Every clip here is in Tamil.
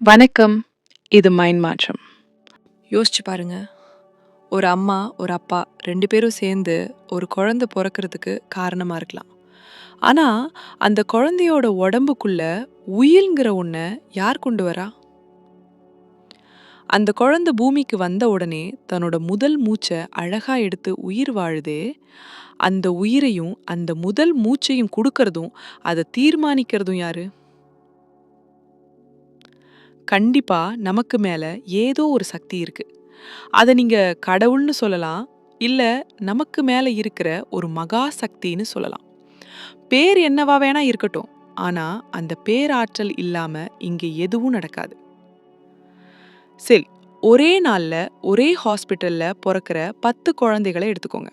வணக்கம். இது மைண்ட் மாற்றம். யோசிச்சு பாருங்க. ஒரு அம்மா, ஒரு அப்பா 2 பேரும் சேர்ந்து ஒரு குழந்தை பொறக்கறதுக்கு காரணமா இருக்கலாம். ஆனா, அந்த குழந்தையோட உடம்புக்குள்ள உயிர்ங்கிற ஒண்ண யார் கொண்டு வரா? அந்த குழந்தை பூமிக்கு வந்த உடனே தன்னோட முதல் மூச்ச அழகா எடுத்து உயிர் வாழுதே, அந்த உயிரையும், அந்த முதல் மூச்சையும் குடுக்கறதும், அத தீர்மானிக்கிறதும் யாரு? கண்டிப்பா நமக்கு மேல ஏதோ ஒரு சக்தி இருக்கு. அத நீங்க கடவுள்னு சொல்லலாம். இல்ல நமக்கு மேல இருக்கிற ஒரு மகா சக்தின்னு சொல்லலாம். பேர் என்னவா வேணா இருக்கட்டும். ஆனா அந்த பேராற்றல் இல்லாம இங்க எதுவும் நடக்காது. சரி, ஒரே நாள்ல ஒரே ஹாஸ்பிட்டல்ல பொறக்கிற 10 குழந்தைகள எடுத்துக்கோங்க.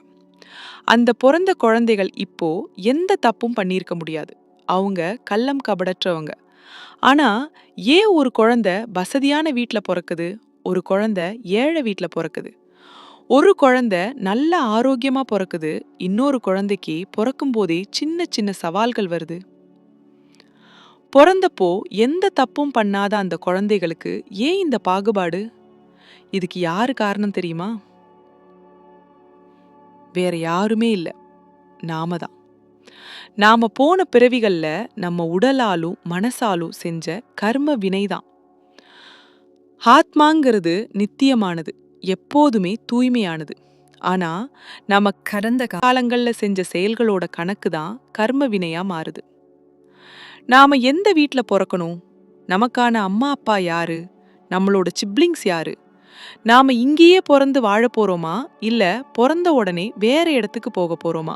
அந்த பொறந்த குழந்தைகள் இப்போ எந்த தப்பும் பண்ணியிருக்க முடியாது. அவங்க கள்ளம் கபடற்றவங்க. ஆனா ஏன் ஒரு குழந்தை வசதியான வீட்ல பொறக்குது? ஒரு குழந்தை ஏழை வீட்ல பொறக்குது? ஒரு குழந்தை நல்ல ஆரோக்கியமா பொறக்குது, இன்னொரு குழந்தைக்கு பொறக்கும்போதே சின்ன சின்ன சவால்கள் வருது. பொறந்தப்போ எந்த தப்பும் பண்ணாத அந்த குழந்தைகளுக்கு ஏன் இந்த பாகுபாடு? இதுக்கு யாரு காரணம் தெரியுமா? வேற யாருமே இல்ல, நாம தான். நாம போன பிறவிகள்ல நம்ம உடலாலும் மனசாலும் செஞ்ச கர்ம வினைதான். ஆத்மாங்கிறது நித்தியமானது, எப்போதுமே தூய்மையானது. ஆனா நம்ம கடந்த காலங்கள்ல செஞ்ச செயல்களோட கணக்கு தான் கர்ம வினையா மாறுது. நாம எந்த வீட்ல பொறக்கணும்? நமக்கான அம்மா அப்பா யாரு? நம்மளோட சிப்ளிங்ஸ் யாரு? நாம இங்கேயே பொறந்து வாழப் போறோமா? இல்ல பொறந்த உடனே வேற இடத்துக்கு போக போறோமா?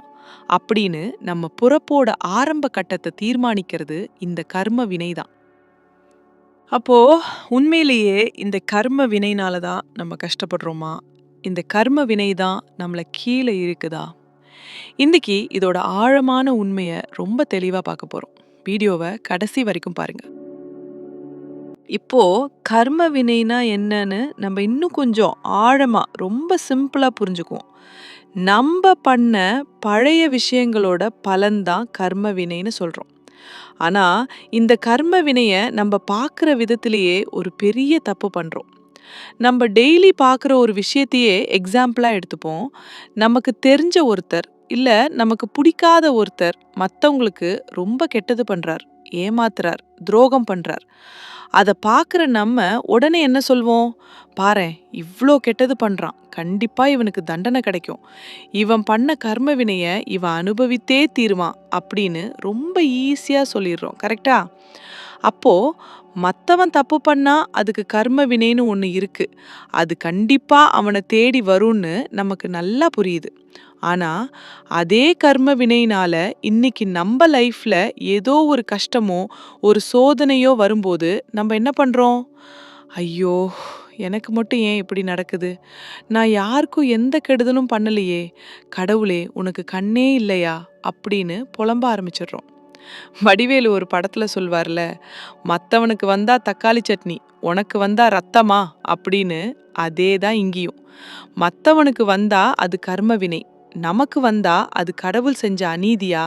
அப்படின்னு நம்ம பிறப்போட ஆரம்ப கட்டத்தை தீர்மானிக்கிறது இந்த கர்ம வினை தான். அப்போ உண்மையிலேயே இந்த கர்ம வினைனால தான் நம்ம கஷ்டப்படுறோமா? இந்த கர்ம வினை தான் நம்மள கீழ இருக்குதா? இன்னைக்கு இதோட ஆழமான உண்மைய ரொம்ப தெளிவா பார்க்க போறோம். வீடியோவ கடைசி வரைக்கும் பாருங்க. இப்போ கர்ம வினைனா என்னன்னு நம்ம இன்னும் கொஞ்சம் ஆழமா, ரொம்ப சிம்பிளா புரிஞ்சுக்குவோம். நம்ப பண்ண பழைய விஷயங்களோட பலன் தான் கர்ம வினைன்னு சொல்றோம். ஆனா, இந்த கர்ம வினைய நம்ப பார்க்குற விதத்திலேயே ஒரு பெரிய தப்பு பண்றோம். நம்ப டெய்லி பார்க்குற ஒரு விஷயத்தையே எக்ஸாம்பிளா எடுத்துப்போம். நமக்கு தெரிஞ்ச ஒருத்தர், இல்ல நமக்கு பிடிக்காத ஒருத்தர் மத்தவங்களுக்கு ரொம்ப கெட்டது பண்றார், ஏமாத்துறார், துரோகம் பண்றார். அத பார்க்குற நம்ம உடனே என்ன சொல்வோம்? பாரேன், இவ்ளோ கெட்டது பண்றான். கண்டிப்பா இவனுக்கு தண்டனை கிடைக்கும். இவன் பண்ண கர்ம வினைய இவன் அனுபவித்தே தீருவான் அப்படின்னு ரொம்ப ஈஸியா சொல்லிடுறோம். கரெக்ட்டா? அப்போ மத்தவன் தப்பு பண்ணா அதுக்கு கர்ம வினைன்னு ஒண்ணு இருக்கு. அது கண்டிப்பா அவன தேடி வரும்னு நமக்கு நல்லா புரியுது. ஆனா, அதே கர்ம வினையினால இன்னைக்கு நம்ப லைஃப்ல ஏதோ ஒரு கஷ்டமோ, ஒரு சோதனையோ வரும்போது நம்ம என்ன பண்றோம்? ஐயோ! எனக்கு மட்டும் ஏன் இப்படி நடக்குது? நான் யாருக்கும் எந்த கெடுதலும் பண்ணலையே! கடவுளே! உனக்கு கண்ணே இல்லையா? அப்படின்னு புலம்ப ஆரம்பிச்சிடுறோம். வடிவேலு ஒரு படத்துல சொல்வார்ல, மத்தவனுக்கு வந்தா தக்காளி சட்னி, உனக்கு வந்தா ரத்தமா? அப்படின்னு அதே தான் இங்கேயும். மத்தவனுக்கு வந்தா அது கர்ம வினை. நமக்கு வந்தா அது கடவுள் செஞ்ச அநீதியா?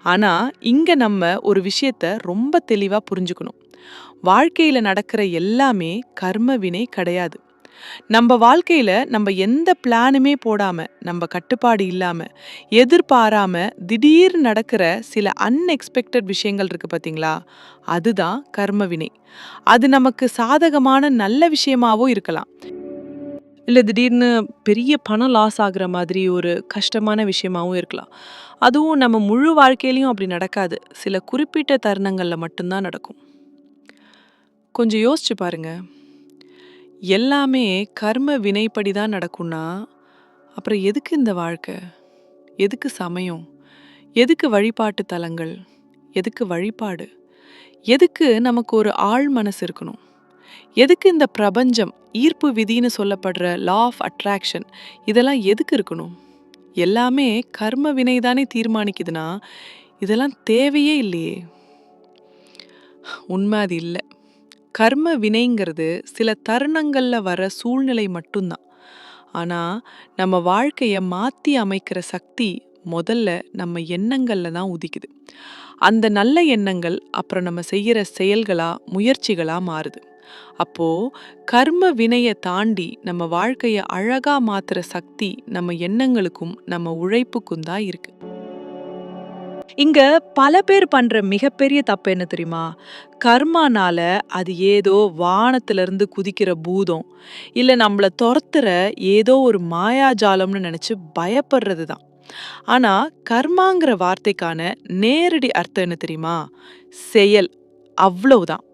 ஆனா, இங்க நம்ம ஒரு விஷயத்த ரொம்ப தெளிவா புரிஞ்சுக்கணும். வாழ்க்கையில நடக்கிற எல்லாமே கர்ம வினை கிடையாது. நம்ப வாழ்க்கையில நம்ப எந்த பிளானுமே போடாம, நம்ப கட்டுப்பாடு இல்லாம, எதிர்பாராம திடீர்னு நடக்கிற சில அன்எக்ஸ்பெக்டட் விஷயங்கள் இருக்கு பார்த்தீங்களா? அதுதான் கர்ம வினை. அது நமக்கு சாதகமான நல்ல விஷயமாவும் இருக்கலாம். இல்ல திடீர்னு பெரிய பணம் லாஸ் ஆகுற மாதிரி ஒரு கஷ்டமான விஷயமாவும் இருக்கலாம். அதுவும் நம்ம முழு வாழ்க்கையிலயும் அப்படி நடக்காது. சில குறிப்பிட்ட தருணங்கள்ல மட்டும் தான் நடக்கும். கொஞ்சம் யோசிச்சு பாருங்க. எல்லாமே கர்ம வினைப்படி தான் நடக்கும்னா, அப்புறம் எதுக்கு இந்த வாழ்க்கை? எதுக்கு சமயம்? எதுக்கு வழிபாட்டு தலங்கள்? எதுக்கு வழிபாடு? எதுக்கு நமக்கு ஒரு ஆழ் மனசு இருக்கணும்? எதுக்கு இந்த பிரபஞ்சம், ஈர்ப்பு விதின்னு சொல்லப்படுற லா ஆஃப் அட்ராக்ஷன் இதெல்லாம் எதுக்கு இருக்கணும்? எல்லாமே கர்ம வினை தானே தீர்மானிக்குதுன்னா, இதெல்லாம் தேவையே இல்லையே! உண்மை அது இல்ல. கர்ம வினைங்கிறது சில தருணங்கள்ல வர சூழ்நிலை மட்டும்தான். ஆனா, நம்ம வாழ்க்கைய மாத்தி அமைக்கிற சக்தி முதல்ல நம்ம எண்ணங்கள்ல தான் உதிக்குது. அந்த நல்ல எண்ணங்கள் அப்புறம் நம்ம செய்யற செயல்களா, முயற்சிகளா மாறுது. அப்போ கர்ம வினைய தாண்டி நம்ம வாழ்க்கைய அழகா மாத்துற சக்தி நம்ம எண்ணங்களுக்கும் நம்ம உழைப்புக்கும் தான் இருக்கு. இங்க பல பேர் பண்ற மிகப்பெரிய தப்பு என்ன தெரியுமா? கர்மானால அது ஏதோ வானத்துல இருந்து குதிக்கிற பூதம், இல்ல நம்மள தொரத்துற ஏதோ ஒரு மாயாஜாலம்னு நினைச்சு பயப்படுறது தான். ஆனா கர்மாங்கிற வார்த்தைக்கான நேரடி அர்த்தம் என்ன தெரியுமா? செயல். அவ்வளவுதான்.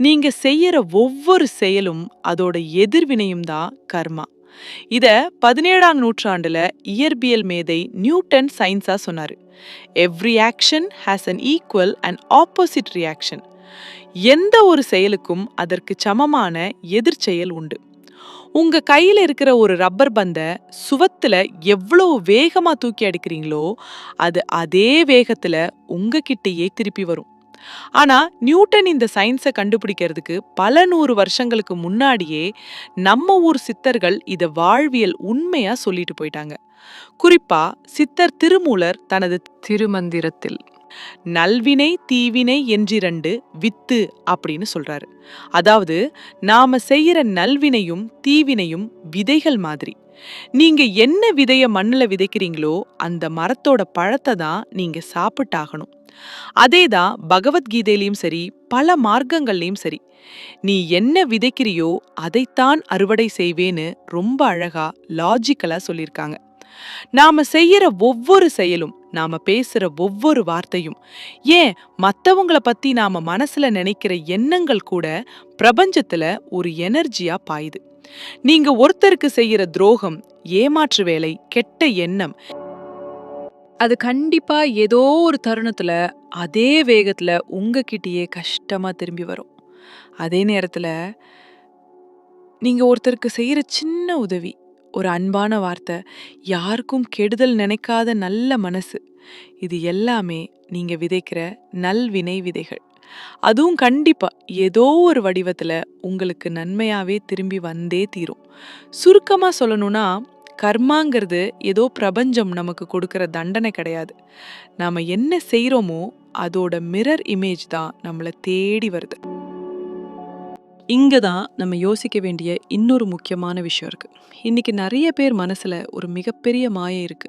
நீங்க செய்யற ஒவ்வொரு செயலும் அதோட எதிர்வினையும் தான் கர்மா. இத 17ஆம் நூற்றாண்டுல இயற்பியல் மேதை நியூட்டன் சயின்ஸா சொன்னாரு. Every action has an equal and opposite reaction. எந்த ஒரு செயலுக்கும் அதற்கு சமமான எதிர்ச்செயல் உண்டு. உங்க கையில இருக்கிற ஒரு ரப்பர் பந்த சுவத்துல எவ்வளவு வேகமா தூக்கி அடிக்கிறீங்களோ அது அதே வேகத்துல உங்ககிட்டயே திருப்பி வரும். ஆனா நியூட்டன் இந்த சயின்ஸை கண்டுபிடிக்கிறதுக்கு பல 100 வருஷங்களுக்கு முன்னாடியே நம்ம ஊர் சித்தர்கள் இத வாழ்வியல் உண்மையா சொல்லிட்டு போயிட்டாங்க. குறிப்பா சித்தர் திருமூலர் தனது திருமந்திரத்தில் நல்வினை தீவினை என்றிரண்டு வித்து அப்படின்னு சொல்றாரு. அதாவது நாம செய்யற நல்வினையும் தீவினையும் விதைகள் மாதிரி. நீங்க என்ன விதைய மண்ணுல விதைக்கிறீங்களோ அந்த மரத்தோட பழத்தை தான் நீங்க சாப்பிட்டாகணும். அதேதான் பகவத்கீதையிலயும் சரி, பல மார்க்கங்கள்லயும் சரி. நீ என்ன விதைக்கிறியோ அதைத்தான் அறுவடை செய்வேன்னு ரொம்ப அழகா லாஜிக்கலா சொல்லியிருக்காங்க. நாம செய்யற ஒவ்வொரு செயலும், நாம பேசுற ஒவ்வொரு வார்த்தையும், ஏன் மத்தவங்கள பத்தி நாம மனசுல நினைக்கிற எண்ணங்கள் கூட பிரபஞ்சத்துல ஒரு எனர்ஜியா பாயுது. நீங்க ஒருத்தருக்கு செய்யற துரோகம், ஏமாற்று வேலை, கெட்ட எண்ணம், அது கண்டிப்பா ஏதோ ஒரு தருணத்துல அதே வேகத்துல உங்ககிட்டயே கஷ்டமா திரும்பி வரும். அதே நேரத்துல நீங்க ஒருத்தருக்கு செய்யற சின்ன உதவி, ஒரு அன்பான வார்த்தை, யாருக்கும் கெடுதல் நினைக்காத நல்ல மனசு, இது எல்லாமே நீங்க விதைக்கிற நல்வினை விதைகள். அதுவும் கண்டிப்பா ஏதோ ஒரு வடிவத்துல உங்களுக்கு நன்மையாவே திரும்பி வந்தே தீரும். சுருக்கமா சொல்லணும்னா கர்மாங்கிறது ஏதோ பிரபஞ்சம் நமக்கு கொடுக்கிற தண்டனை கிடையாது. நாம என்ன செய்றோமோ அதோட மிரர் இமேஜ் தான் நம்மள தேடி வருது. இங்க தான் நம்ம யோசிக்க வேண்டிய இன்னொரு முக்கியமான விஷயம் இருக்கு. இன்னைக்கு நிறைய பேர் மனசுல ஒரு மிகப்பெரிய மாயை இருக்கு.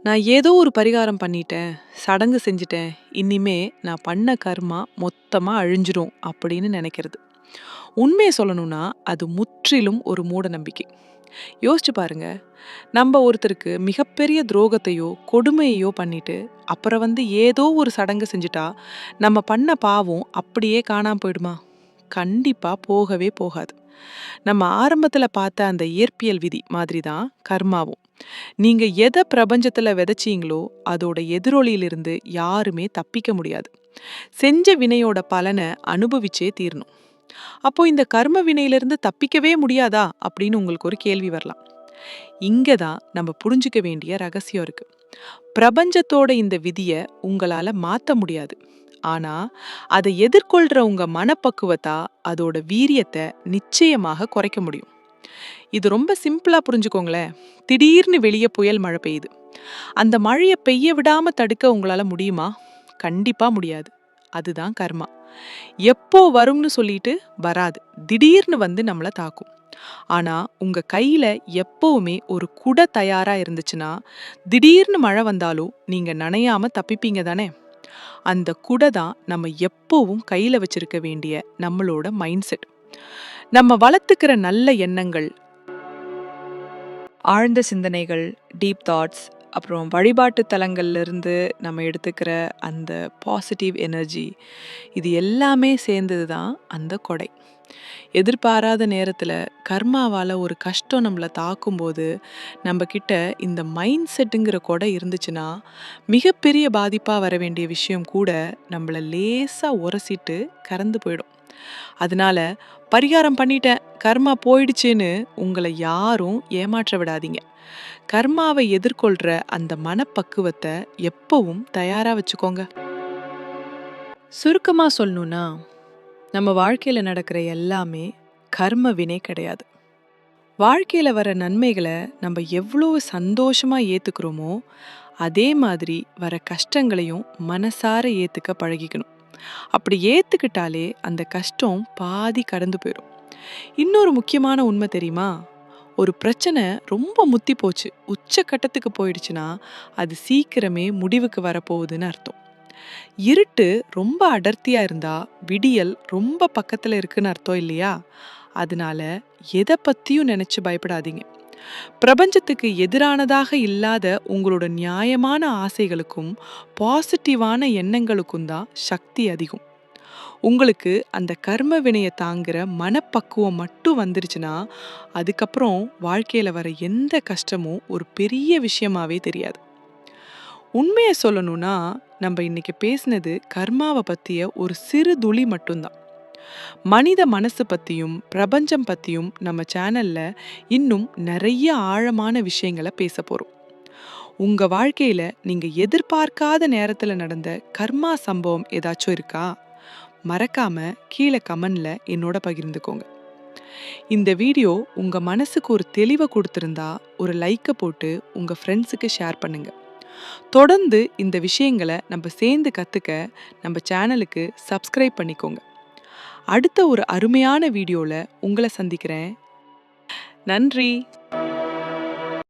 நான் ஏதோ ஒரு பரிகாரம் பண்ணிட்டேன், சடங்கு செஞ்சுட்டேன், இனிமே நான் பண்ண கர்மா மொத்தமா அழிஞ்சிரும் அப்படின்னு நினைக்கிறது. உண்மையை சொல்லணும்னா அது முற்றிலும் ஒரு மூட நம்பிக்கை. யோசிச்சு பாருங்க, நம்ம ஒருத்தருக்கு மிகப்பெரிய துரோகத்தையோ கொடுமையோ பண்ணிட்டு அப்புறம் ஏதோ ஒரு சடங்கு செஞ்சுட்டா நம்ம பண்ண பாவம் அப்படியே காணாம போயிடுமா? கண்டிப்பா போகவே போகாது. நம்ம ஆரம்பத்துல பார்த்த அந்த இயற்பியல் விதி மாதிரி தான் கர்மாவும். நீங்க எதை பிரபஞ்சத்துல விதைச்சீங்களோ அதோட எதிரொலியிலிருந்து யாருமே தப்பிக்க முடியாது. செஞ்ச வினையோட பலனை அனுபவிச்சே தீரணும். அப்போ இந்த கர்ம வினையிலிருந்து தப்பிக்கவே முடியாதா அப்படின்னு உங்களுக்கு ஒரு கேள்வி வரலாம். இங்கதான் நம்ம புரிஞ்சுக்க வேண்டிய ரகசியம் இருக்கு. பிரபஞ்சத்தோட இந்த விதிய உங்களால மாத்த முடியாது. ஆனா அதை எதிர்கொள்ற உங்க மனப்பக்குவத்தா அதோட வீரியத்தை நிச்சயமாக குறைக்க முடியும். இது ரொம்ப சிம்பிளா புரிஞ்சுக்கோங்களேன். திடீர்னு வெளியே புயல் மழை பெய்யுது. அந்த மழையை பெய்ய விடாம தடுக்க உங்களால முடியுமா? கண்டிப்பா முடியாது. அதுதான் கர்மா. எப்போ வரும்னு சொல்லிட்டு வராது. திடீர்னு நம்மள தாக்கும். ஆனா உங்க கையில எப்பவுமே ஒரு குடை தயாரா இருந்துச்சுன்னா திடீர்னு மழை வந்தாலும் நீங்க நனையாம தப்பிப்பீங்க தானே? அந்த குடை தான் நம்ம எப்பவும் கையில வச்சிருக்க வேண்டிய நம்மளோட மைண்ட் செட். நம்ம வளர்த்துக்கிற நல்ல எண்ணங்கள், ஆழ்ந்த சிந்தனைகள், டீப் தாட்ஸ், அப்புறம் வழிபாட்டு தலங்கள்ல இருந்து நம்ம எடுத்துக்கிற அந்த பாசிட்டிவ் எனர்ஜி, இது எல்லாமே சேர்ந்தது தான் அந்த கொடை. எதிர்பாராத நேரத்துல கர்மாவால ஒரு கஷ்டம் நம்மள தாக்கும்போது நம்ம கிட்ட இந்த மைண்ட் செட்டுங்கிற கொடை இருந்துச்சுன்னா மிகப்பெரிய பாதிப்பா வர வேண்டிய விஷயம் கூட நம்மள லேசா உரசிட்டு கறந்து போயிடும். அதனால பரிகாரம் பண்ணிட்டேன், கர்மா போயிடுச்சுன்னு உங்களை யாரும் ஏமாற்ற விடாதீங்க. கர்மாவை எதிர்கொள்ற அந்த மனப்பக்குவத்தை எப்பவும் தயாரா வச்சுக்கோங்க. சுருக்கமா சொல்லணும்னா நம்ம வாழ்க்கையில நடக்கிற எல்லாமே கர்ம வினை கிடையாது. வாழ்க்கையில வர நன்மைகளை நம்ம எவ்வளவு சந்தோஷமா ஏத்துக்கிறோமோ அதே மாதிரி வர கஷ்டங்களையும் மனசார ஏத்துக்க பழகிக்கணும். அப்படி ஏத்துக்கிட்டாலே அந்த கஷ்டம் பாதி கடந்து போயிடும். இன்னொரு முக்கியமான உண்மை தெரியுமா? ஒரு பிரச்சனை ரொம்ப முத்தி போச்சு, உச்சக்கட்டத்துக்கு போயிடுச்சுன்னா, அது சீக்கிரமே முடிவுக்கு வரப்போகுதுன்னு அர்த்தம். இருட்டு ரொம்ப அடர்த்தியா இருந்தா, விடியல் ரொம்ப பக்கத்துல இருக்குன்னு அர்த்தம் இல்லையா? அதனால எதை பத்தியும் நினைச்சு பயப்படாதீங்க. பிரபஞ்சத்துக்கு எதிரானதாக இல்லாத உங்களோட நியாயமான ஆசைகளுக்கும் பாசிட்டிவான எண்ணங்களுக்கும் தான் சக்தி அதிகம். உங்களுக்கு அந்த கர்ம வினைய தாங்குற மனப்பக்குவம் மட்டும் வந்துருச்சுன்னா, அதுக்கப்புறம் வாழ்க்கையில வர எந்த கஷ்டமும் ஒரு பெரிய விஷயமாவே தெரியாது. உண்மைய சொல்லணும்னா, நம்ம இன்னைக்கு பேசினது கர்மாவை பத்திய ஒரு சிறு துளி மட்டும்தான். மனித மனசு பத்தியும் பிரபஞ்சம் பத்தியும் நம்ம சேனல்ல இன்னும் நிறைய ஆழமான விஷயங்களை பேச போறோம். உங்க வாழ்க்கையில நீங்க எதிர்பார்க்காத நேரத்துல நடந்த கர்மா சம்பவம் ஏதாச்சும் இருக்கா? மறக்காம கீழே கமெண்ட்ல என்னோட பகிர்ந்துக்கோங்க. இந்த வீடியோ உங்க மனசுக்கு ஒரு தெளிவை கொடுத்திருந்தா ஒரு லைக்கை போட்டு உங்க ஃப்ரெண்ட்ஸுக்கு ஷேர் பண்ணுங்க. தொடர்ந்து இந்த விஷயங்களை நம்ம சேர்ந்து கத்துக்க நம்ம சேனலுக்கு சப்ஸ்கிரைப் பண்ணிக்கோங்க. அடுத்த ஒரு அருமையான வீடியோல உங்களை சந்திக்கிறேன். நன்றி.